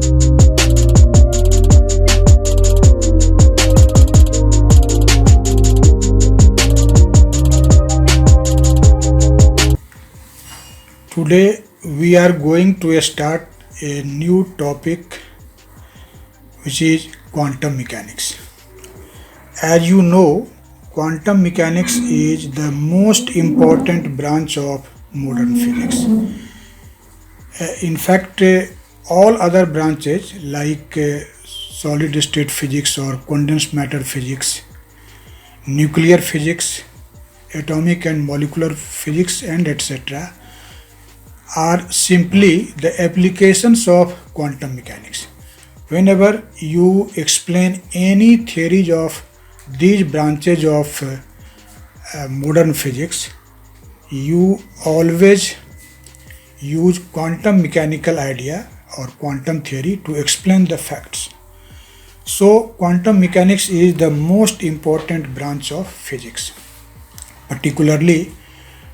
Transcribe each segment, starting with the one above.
Today we are going to start a new topic which is quantum mechanics. As you know, quantum mechanics is the most important branch of modern physics. In fact, all other branches like solid state physics or condensed matter physics, nuclear physics, atomic and molecular physics, and etc., are simply the applications of quantum mechanics. Whenever you explain any theories of these branches of modern physics, you always use quantum mechanical idea or quantum theory to explain the facts. So quantum mechanics is the most important branch of physics, particularly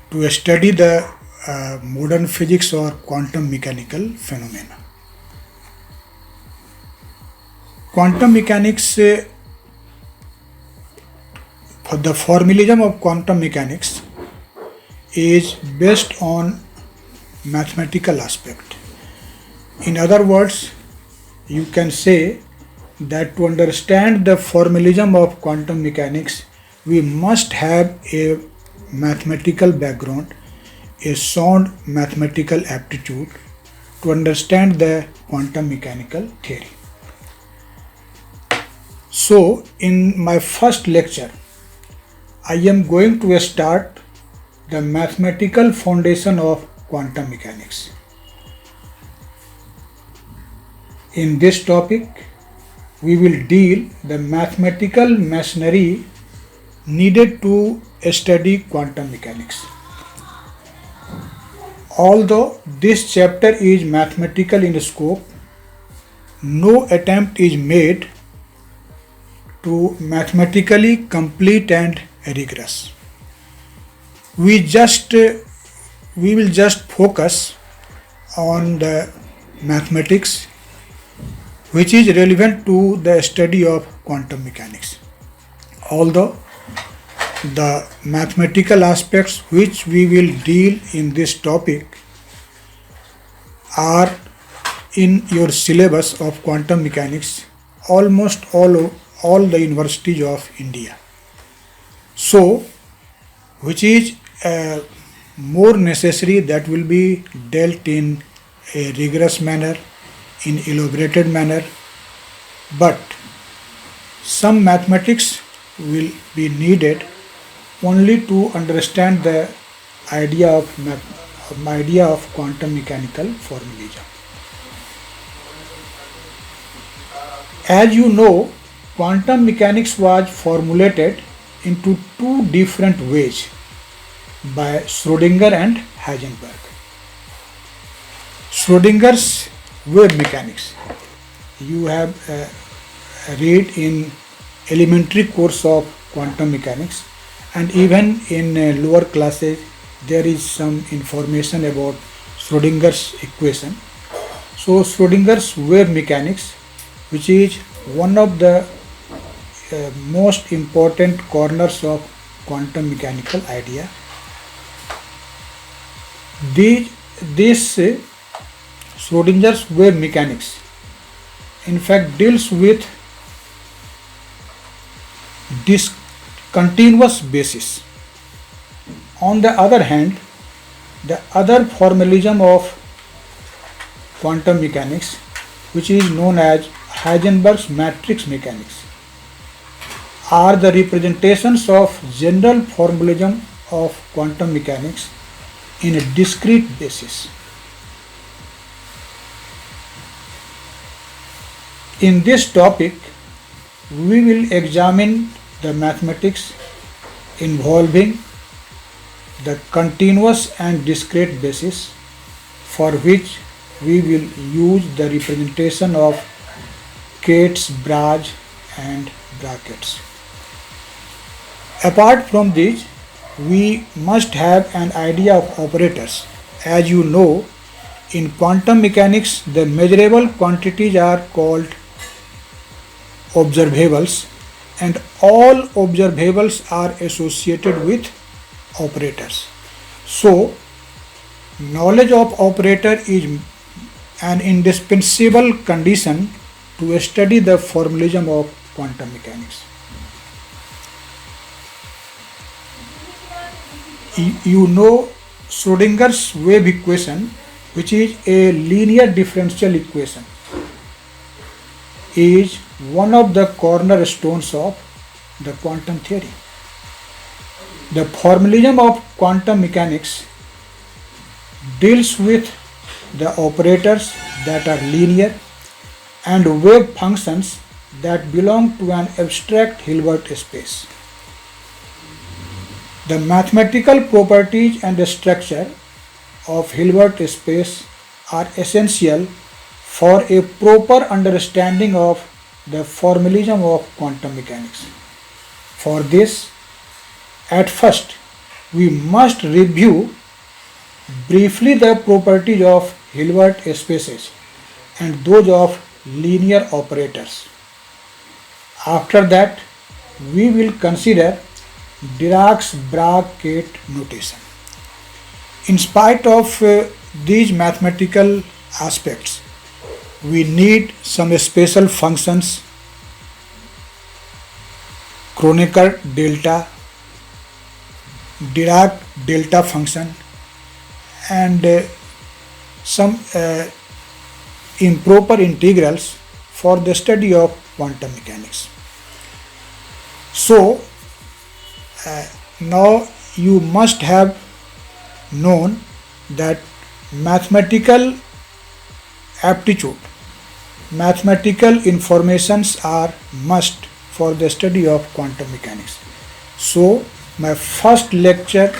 to study the modern physics or quantum mechanical phenomena. Quantum mechanics, the formalism of quantum mechanics is based on mathematical aspect. In other words, you can say that to understand the formalism of quantum mechanics, we must have a mathematical background, a sound mathematical aptitude to understand the quantum mechanical theory. So, in my first lecture, I am going to start the mathematical foundation of quantum mechanics. In this topic, we will deal the mathematical machinery needed to study quantum mechanics. Although this chapter is mathematical in scope, no attempt is made to mathematically complete and rigorous. We will just focus on the mathematics which is relevant to the study of quantum mechanics. Although the mathematical aspects which we will deal in this topic are in your syllabus of quantum mechanics almost all the universities of India. So, which is more necessary that will be dealt in a rigorous manner, in elaborated manner, but some mathematics will be needed only to understand the idea of quantum mechanical formalism. As you know, quantum mechanics was formulated into two different ways by Schrödinger and Heisenberg. Schrödinger's wave mechanics, you have read in elementary course of quantum mechanics, and even in lower classes there is some information about Schrödinger's equation. So Schrödinger's wave mechanics, which is one of the most important corners of quantum mechanical idea. This Schrödinger's wave mechanics in fact deals with discontinuous basis. On the other hand, the other formalism of quantum mechanics, which is known as Heisenberg's matrix mechanics, are the representations of general formalism of quantum mechanics in a discrete basis. In this topic, we will examine the mathematics involving the continuous and discrete basis, for which we will use the representation of Kate's, Brage and brackets. Apart from this, we must have an idea of operators. As you know, In quantum mechanics, the measurable quantities are called observables, and all observables are associated with operators. So, knowledge of operator is an indispensable condition to study the formalism of quantum mechanics. You know Schrodinger's wave equation, which is a linear differential equation, is one of the cornerstones of the quantum theory. The formalism of quantum mechanics deals with the operators that are linear and wave functions that belong to an abstract Hilbert space. The mathematical properties and the structure of Hilbert space are essential for a proper understanding of the formalism of quantum mechanics. For this, at first, we must review briefly the properties of Hilbert spaces and those of linear operators. After that, we will consider Dirac's bracket notation. In spite of these mathematical aspects, we need some special functions, Kronecker delta, Dirac delta function, and some improper integrals for the study of quantum mechanics. So, now you must have known that mathematical aptitude, mathematical informations are must for the study of quantum mechanics. So my first lecture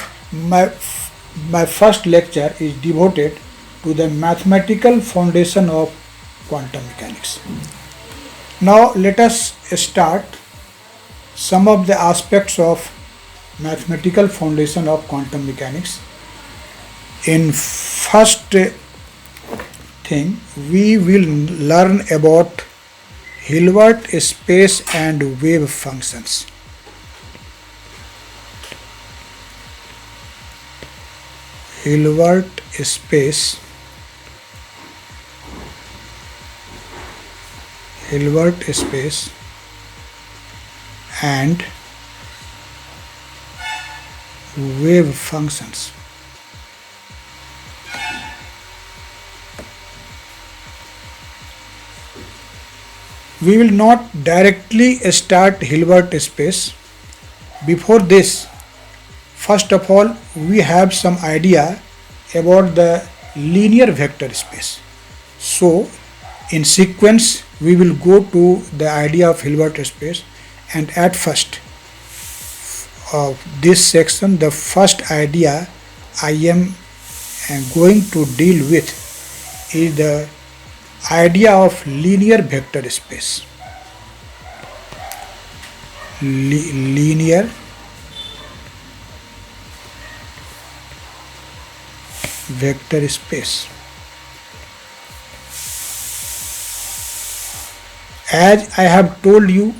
is devoted to the mathematical foundation of quantum mechanics. Now let us start some of the aspects of mathematical foundation of quantum mechanics. In first thing, we will learn about Hilbert space and wave functions. Hilbert space, and wave functions. We will not directly start Hilbert space. Before this, first of all, we have some idea about the linear vector space. So, in sequence, we will go to the idea of Hilbert space, and at first of this section, the first idea I am going to deal with is the idea of linear vector space. Linear vector space. As I have told you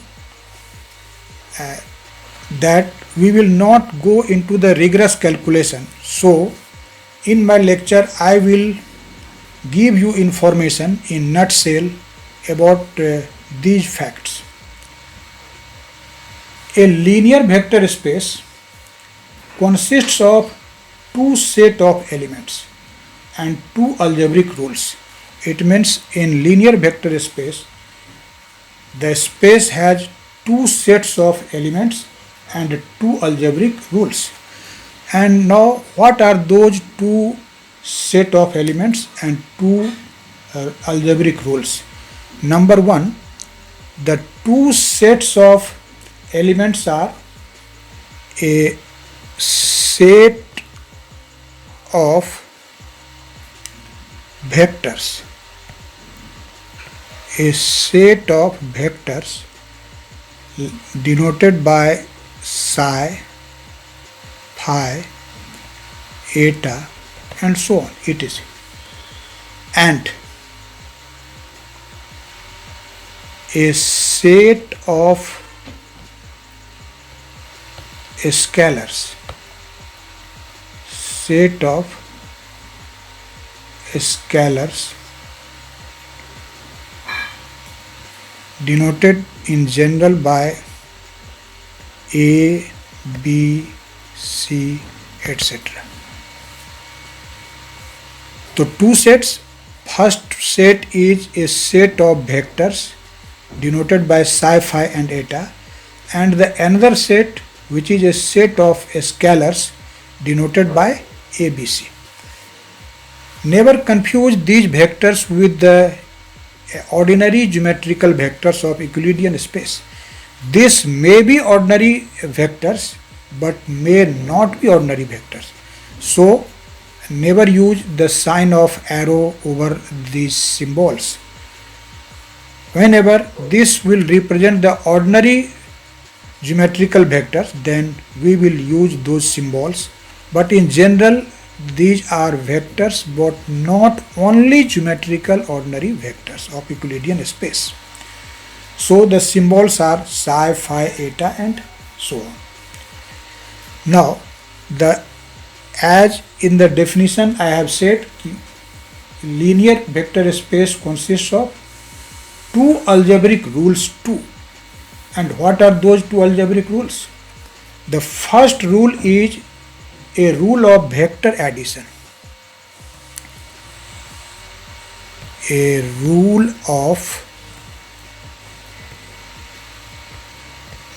that we will not go into the rigorous calculation. So in my lecture I will give you information in nutshell about these facts. A linear vector space consists of two set of elements and two algebraic rules. It means in linear vector space, the space has two sets of elements and two algebraic rules. And now what are those two set of elements and two algebraic rules? Number one, the two sets of elements are a set of vectors, denoted by psi, phi, eta, and so on, etc. and a set of scalars denoted in general by A, B, C, etc. So two sets. First set is a set of vectors denoted by psi, phi and eta, and the another set which is a set of scalars denoted by ABC. Never confuse these vectors with the ordinary geometrical vectors of Euclidean space. This may be ordinary vectors but may not be ordinary vectors. So never use the sign of arrow over these symbols. Whenever this will represent the ordinary geometrical vectors, then we will use those symbols. But in general, these are vectors but not only geometrical ordinary vectors of Euclidean space. So the symbols are psi, phi, eta and so on. Now, as in the definition I have said, linear vector space consists of two algebraic rules too. And what are those two algebraic rules? The first rule is a rule of vector addition. A rule of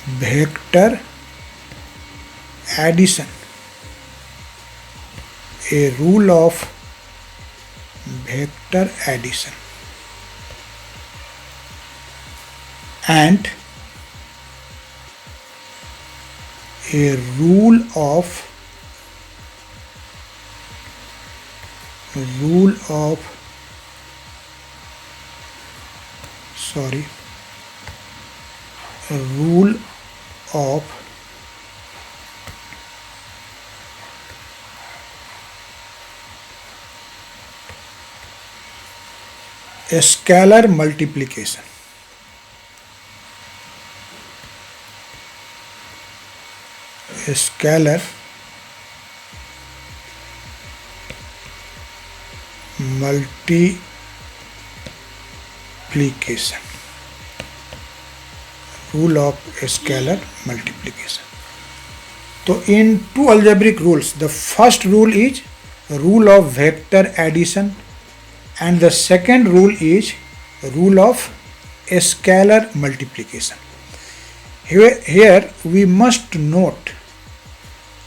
vector addition. A rule of vector addition. And a rule of scalar multiplication. Scalar multiplication. Rule of scalar multiplication. So in two algebraic rules, the first rule is rule of vector addition and the second rule is rule of scalar multiplication. Here we must note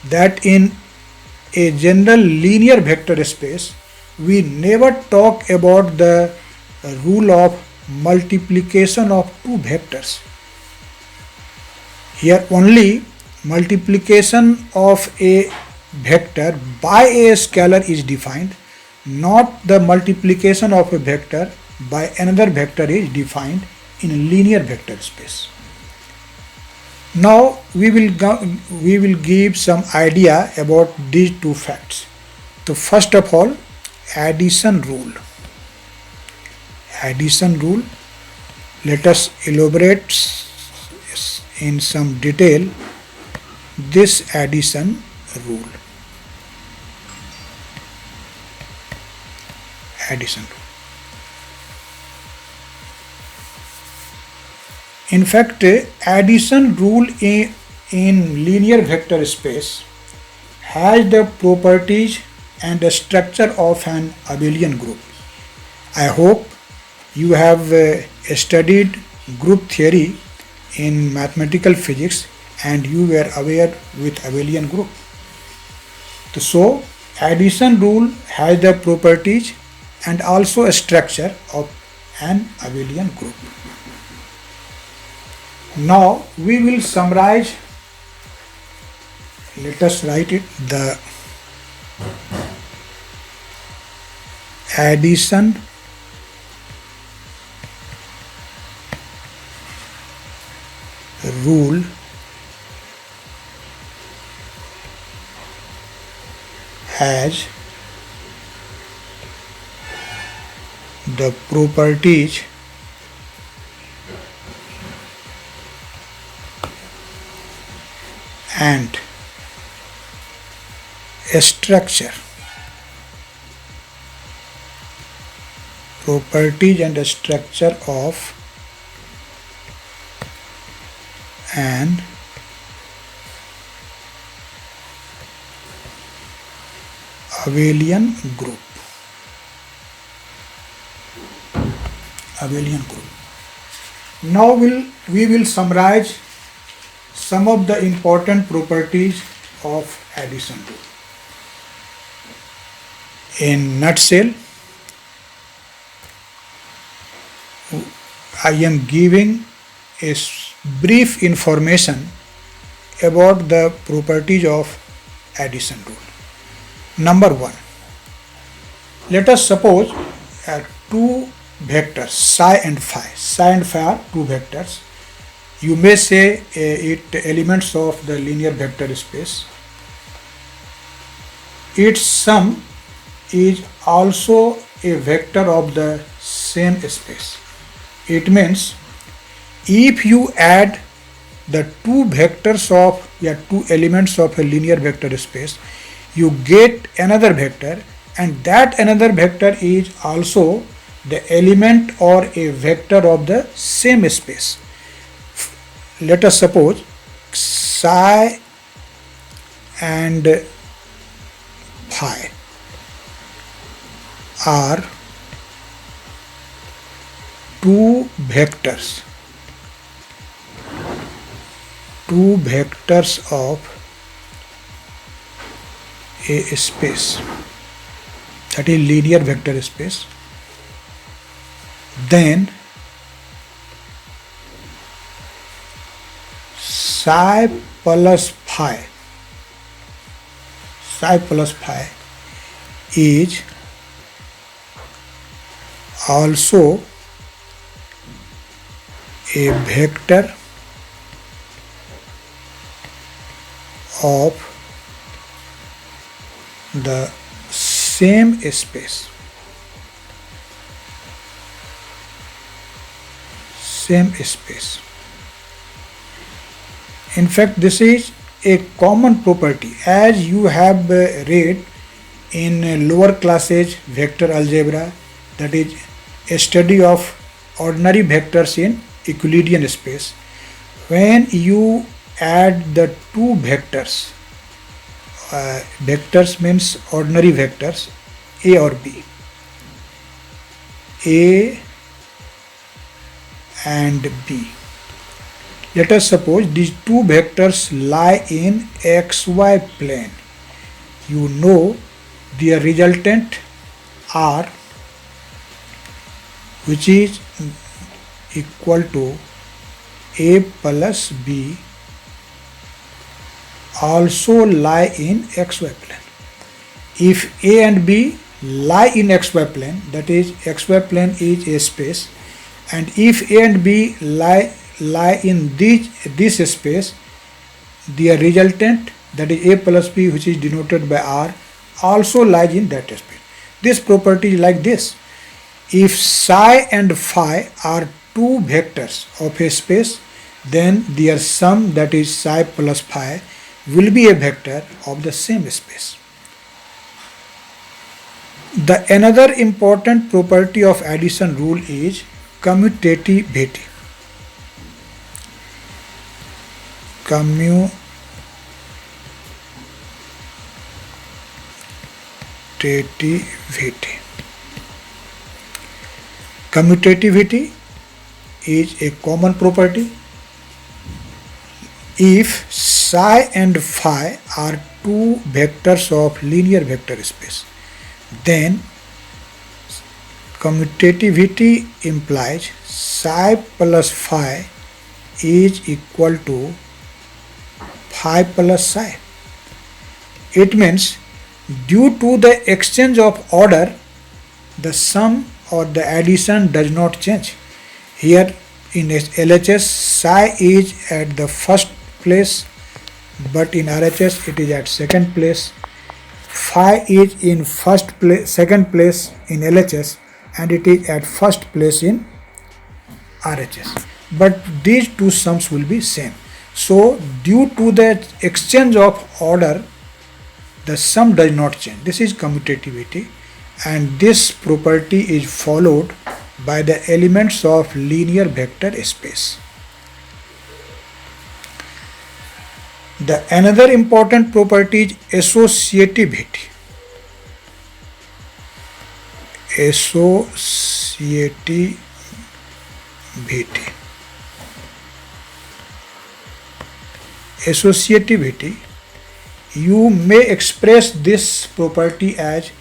that in a general linear vector space, we never talk about the rule of multiplication of two vectors. Here only multiplication of a vector by a scalar is defined, not the multiplication of a vector by another vector is defined in a linear vector space. Now we will give some idea about these two facts. So first of all, addition rule. Addition rule. Let us elaborate in some detail this addition rule. Addition rule. In fact, addition rule in linear vector space has the properties and the structure of an abelian group. I hope you have studied group theory in mathematical physics and you were aware with abelian group. So addition rule has the properties and also a structure of an abelian group. Now we will summarize. Let us write it. The addition rule has the properties and structure of an abelian group. Now we will summarize some of the important properties of addition rule. In nutshell, I am giving a brief information about the properties of addition rule. Number one, let us suppose two vectors psi and phi. Psi and phi are two vectors. You may say it elements of the linear vector space. Its sum is also a vector of the same space. It means if you add the two vectors of two elements of a linear vector space, you get another vector, and that another vector is also the element or a vector of the same space. Let us suppose psi and phi are two vectors of a space, that is linear vector space. Then psi plus phi is also a vector of the same space. In fact, this is a common property, as you have read in lower classes vector algebra, that is a study of ordinary vectors in Euclidean space. When you add the two vectors, vectors means ordinary vectors A or B, A and B. Let us suppose these two vectors lie in xy plane. You know their resultant R, which is equal to A plus B, also lie in xy plane. If A and B lie in xy plane, that is xy plane is a space, and if A and B lie in this space, their resultant, that is A plus B, which is denoted by R, also lies in that space. This property is like this: if psi and phi are two vectors of a space, then their sum, that is psi plus phi, will be a vector of the same space. The another important property of addition rule is commutativity. Commutativity is a common property. If psi and phi are two vectors of linear vector space, then commutativity implies psi plus phi is equal to phi plus psi. It means due to the exchange of order, the sum or the addition does not change. Here in LHS, psi is at the first place, but in RHS it is at second place. Phi is in second place in LHS, and it is at first place in RHS. But these two sums will be same. So due to the exchange of order, the sum does not change. This is commutativity, and this property is followed by the elements of linear vector space. The another important property is associativity. Associativity. Associativity, you may express this property as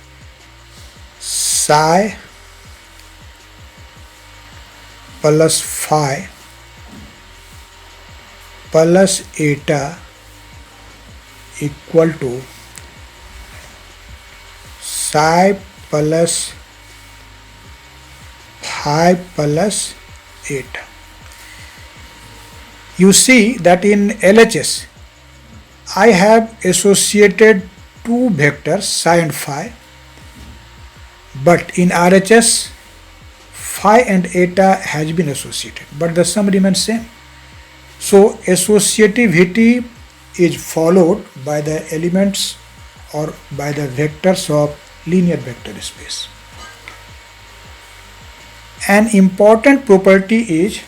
psi plus phi plus eta equal to psi plus phi plus eta. You see that in LHS I have associated two vectors psi and phi, but in RHS phi and eta has been associated, but the sum remains same. So associativity is followed by the elements or by the vectors of linear vector space. An important property is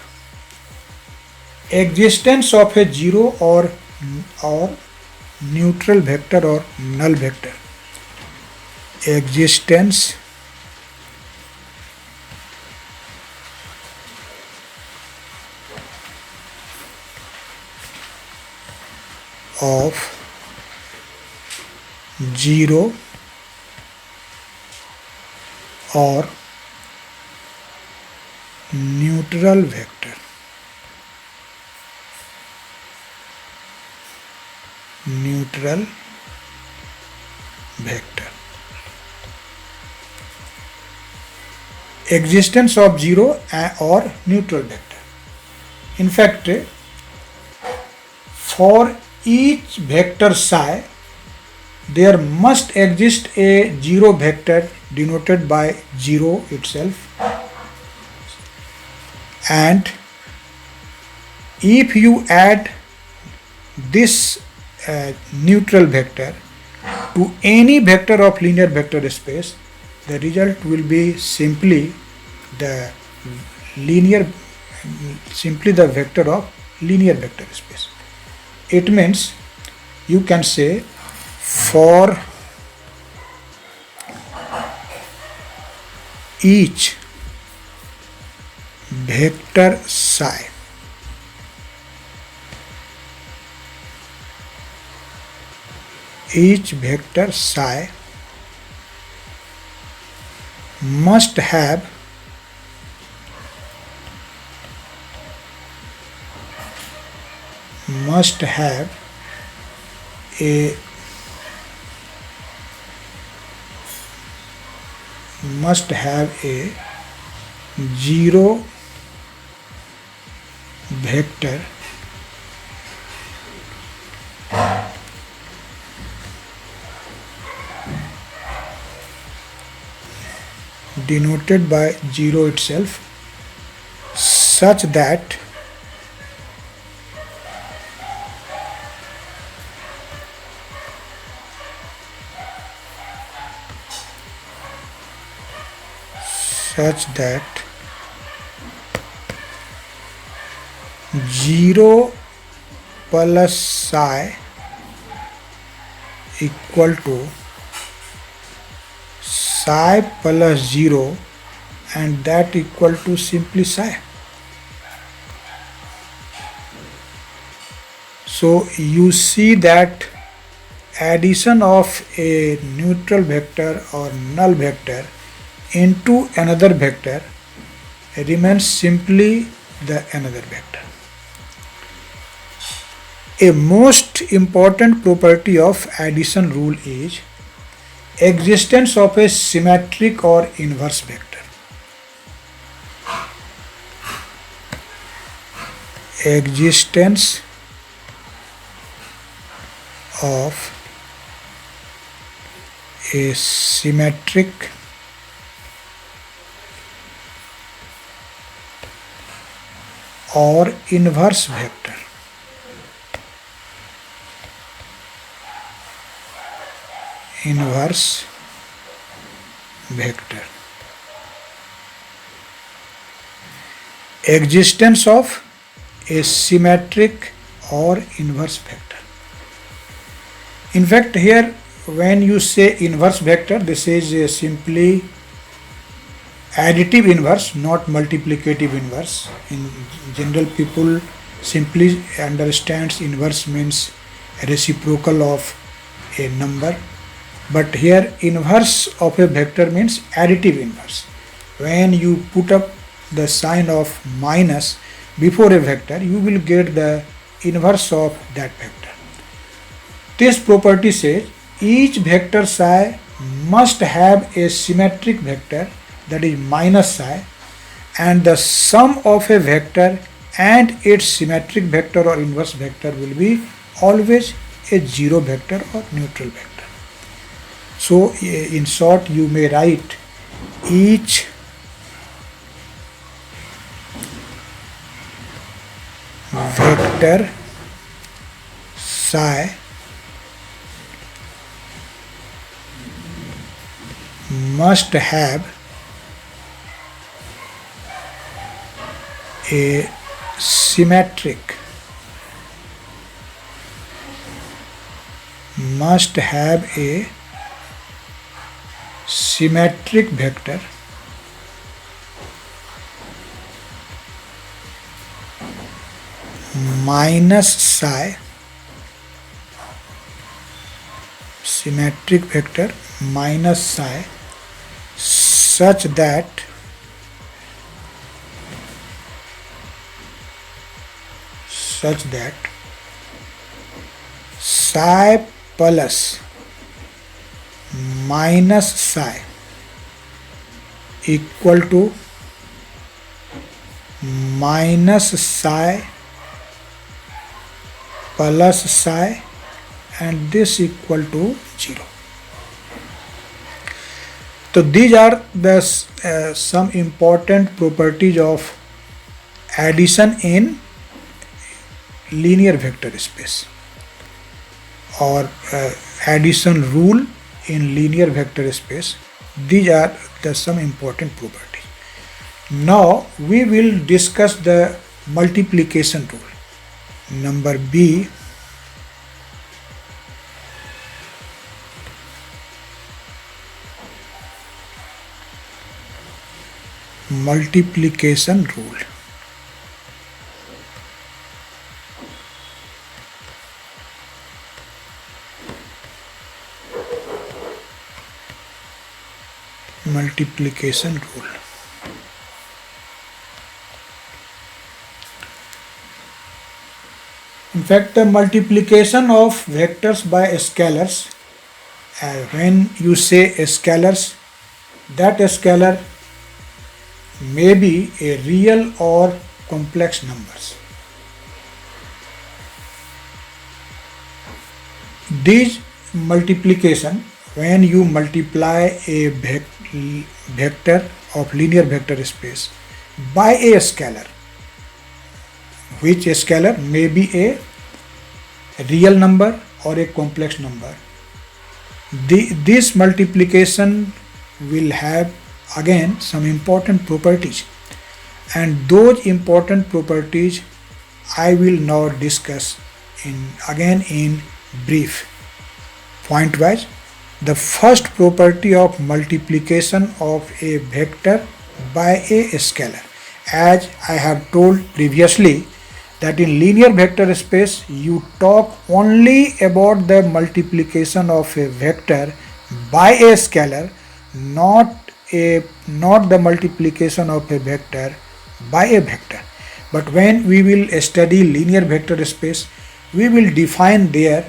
existence of a zero or neutral vector or null vector. Existence of zero or neutral vector. Neutral vector. Existence of zero or neutral vector. In fact, for each vector psi, there must exist a zero vector denoted by 0 itself, and if you add this neutral vector to any vector of linear vector space, the result will be simply the vector of linear vector space. It means you can say for each vector psi, each vector psi must have a zero vector denoted by 0 itself, such that zero plus psi equal to psi plus 0, and that equal to simply psi. So you see that addition of a neutral vector or null vector into another vector remains simply the another vector. A most important property of addition rule is existence of a symmetric or inverse vector. Existence of a symmetric or inverse vector. Inverse vector. Existence of a symmetric or inverse vector. In fact, here when you say inverse vector, this is simply additive inverse, not multiplicative inverse. In general, people simply understands inverse means reciprocal of a number, but here inverse of a vector means additive inverse. When you put up the sign of minus before a vector, you will get the inverse of that vector. This property says each vector psi must have a symmetric vector, that is minus psi, and the sum of a vector and its symmetric vector or inverse vector will be always a zero vector or neutral vector. So in short, you may write each vector psi must have a symmetric vector minus psi, symmetric vector minus psi, such that psi plus minus psi equal to minus psi plus psi, and this equal to 0. So these are the some important properties of addition in linear vector space, or addition rule in linear vector space. These are the some important properties. Now we will discuss the multiplication rule. Number B, multiplication rule. Multiplication rule. In fact, the multiplication of vectors by scalars, when you say scalars, that scalar may be a real or complex numbers. These multiplication, when you multiply a vector of linear vector space by a scalar, which scalar may be a real number or a complex number, this multiplication will have again some important properties, and those important properties I will now discuss in brief, point wise. The first property of multiplication of a vector by a scalar, as I have told previously, that in linear vector space you talk only about the multiplication of a vector by a scalar, not the multiplication of a vector by a vector. But when we will study linear vector space, we will define there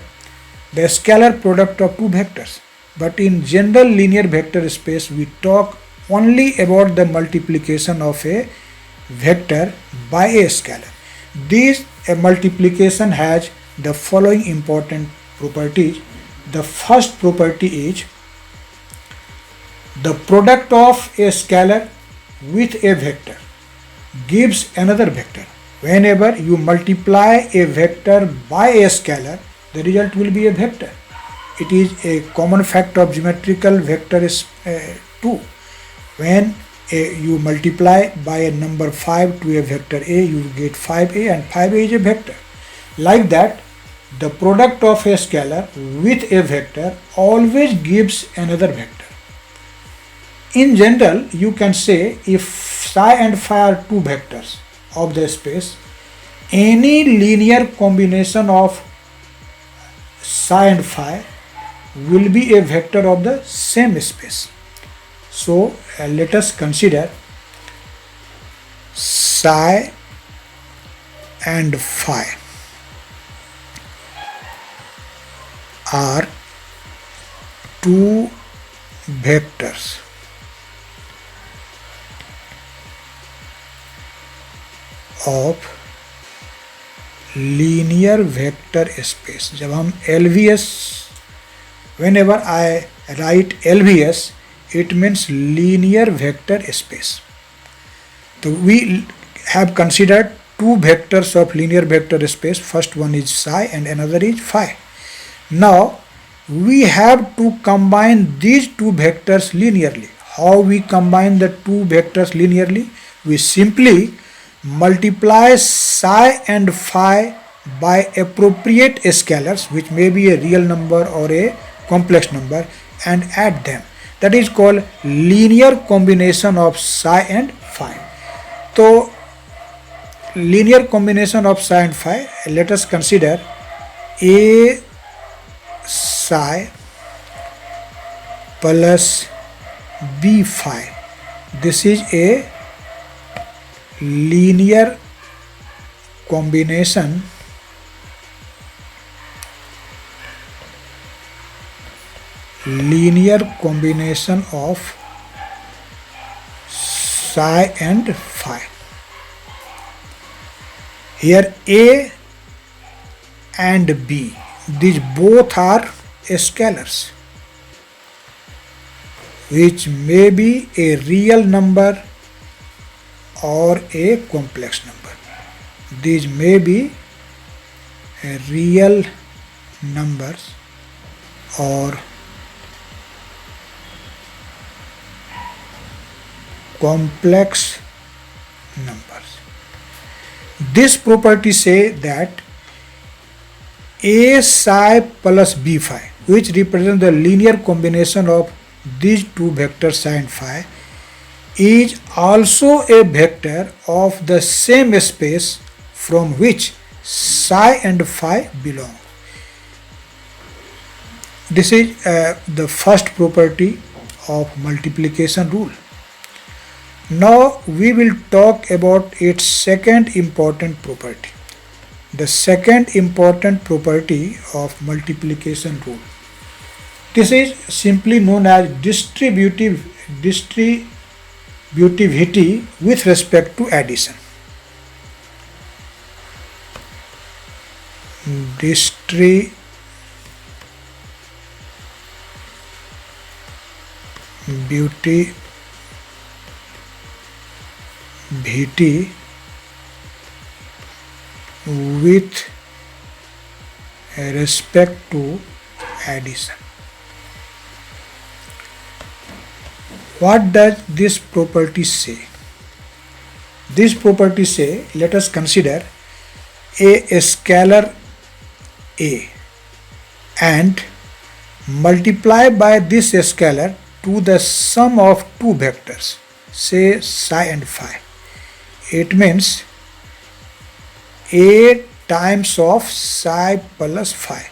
the scalar product of two vectors. But in general linear vector space, we talk only about the multiplication of a vector by a scalar. This multiplication has the following important properties. The first property is the product of a scalar with a vector gives another vector. Whenever you multiply a vector by a scalar, the result will be a vector. It is a common fact of geometrical vector 2. When you multiply by a number 5 to a vector a, you get 5a, and 5a is a vector. Like that, the product of a scalar with a vector always gives another vector. In general, you can say if psi and phi are two vectors of the space, any linear combination of psi and phi will be a vector of the same space. So let us consider psi and phi are two vectors of linear vector space. जब हम LVS, whenever I write LVS, it means linear vector space. So we have considered two vectors of linear vector space. First one is psi and another is phi. Now we have to combine these two vectors linearly. How we combine the two vectors linearly? We simply multiply psi and phi by appropriate scalars, which may be a real number or a complex number, and add them. That is called linear combination of psi and phi. So linear combination of psi and phi, let us consider a psi plus b phi. This is a linear combination of psi and phi. Here a and b, these both are scalars, which may be a real number or a complex number. These may be real numbers or complex numbers. This property say that a psi plus b phi, which represents the linear combination of these two vectors psi and phi, is also a vector of the same space from which psi and phi belong. This is the first property of multiplication rule. Now we will talk about its second important property. The second important property of multiplication rule. This is simply known as distributivity with respect to addition. Distributivity with respect to addition. What does this property say? This property say, let us consider a scalar a and multiply by this scalar to the sum of two vectors, say psi and phi. It means a times of psi plus phi.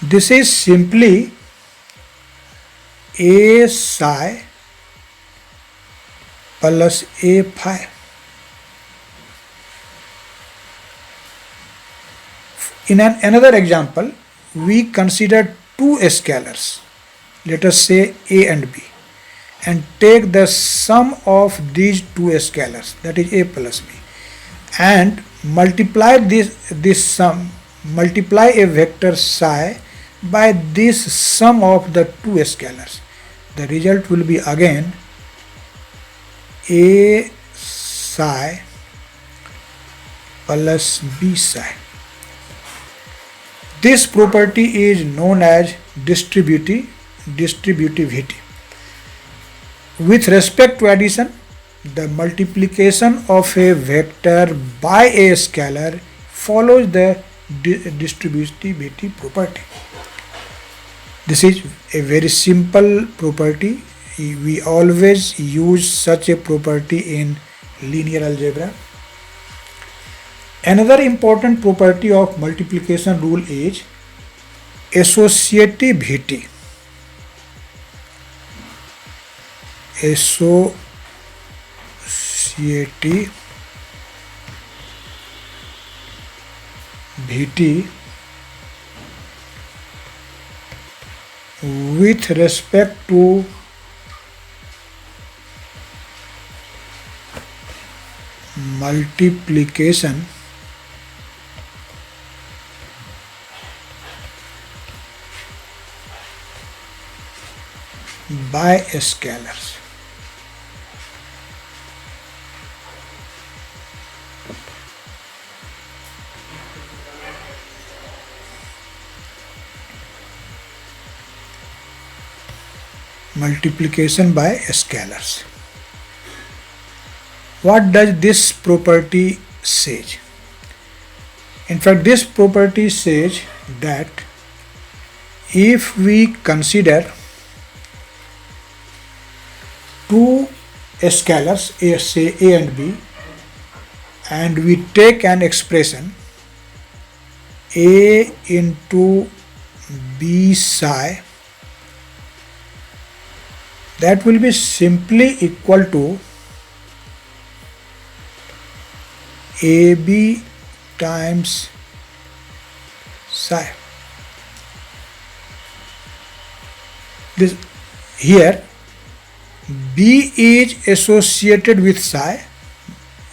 This is simply a psi plus a phi. In another example, we consider two scalars, let us say a and b, and take the sum of these two scalars, that is a plus b, and multiply this sum, multiply a vector psi by this sum of the two scalars. The result will be again a psi plus b psi. This property is known as distributivity. With respect to addition, the multiplication of a vector by a scalar follows the distributivity property. This is a very simple property. We always use such a property in linear algebra. Another important property of multiplication rule is associativity. Associativity with respect to multiplication by scalars. Multiplication by scalars. What does this property say? In fact, this property says that if we consider two scalars, say a and b, and we take an expression a into b psi, that will be simply equal to ab times psi. This here b is associated with psi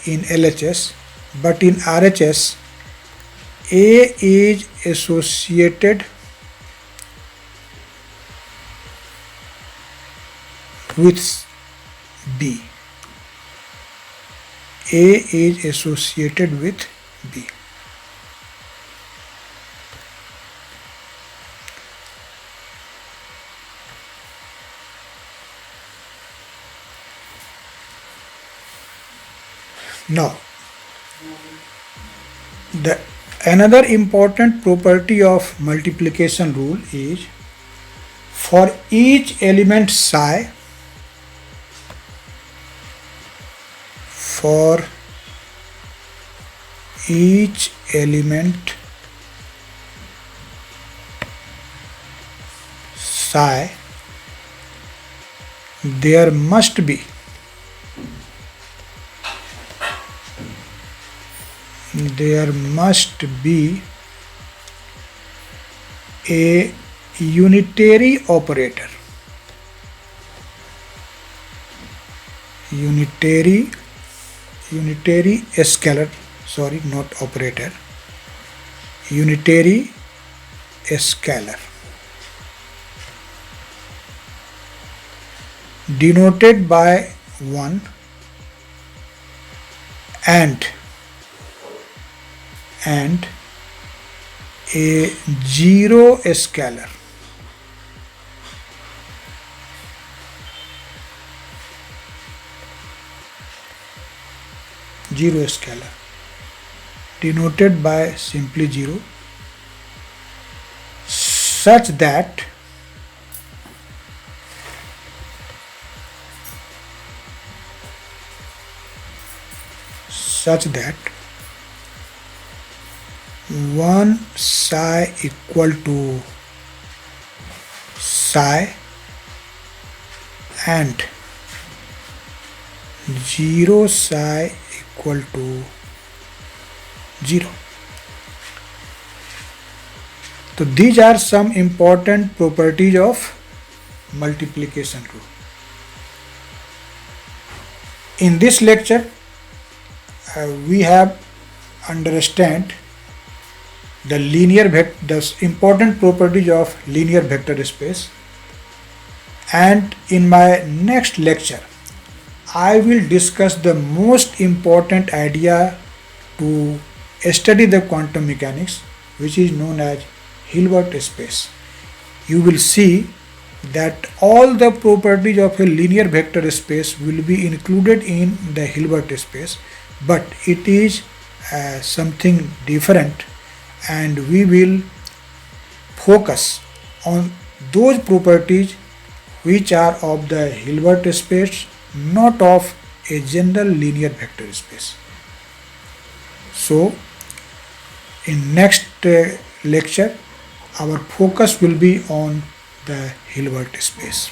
in LHS, but in RHS a is associated with b. A is associated with b. Now, another important property of multiplication rule is for each element psi, for each element psi, there must be a unitary operator. Unitary scalar, sorry, not operator, unitary scalar, denoted by 1 and a zero scalar. Zero scalar denoted by simply 0, such that one psi equal to psi and 0 psi equal to 0. So these are some important properties of multiplication rule. In this lecture, we have understand the important properties of linear vector space, and in my next lecture I will discuss the most important idea to study the quantum mechanics, which is known as Hilbert space, you will see that all the properties of a linear vector space will be included in the Hilbert space, but it is something different, and we will focus on those properties which are of the Hilbert space, not of a general linear vector space. So, in next lecture, our focus will be on the Hilbert space.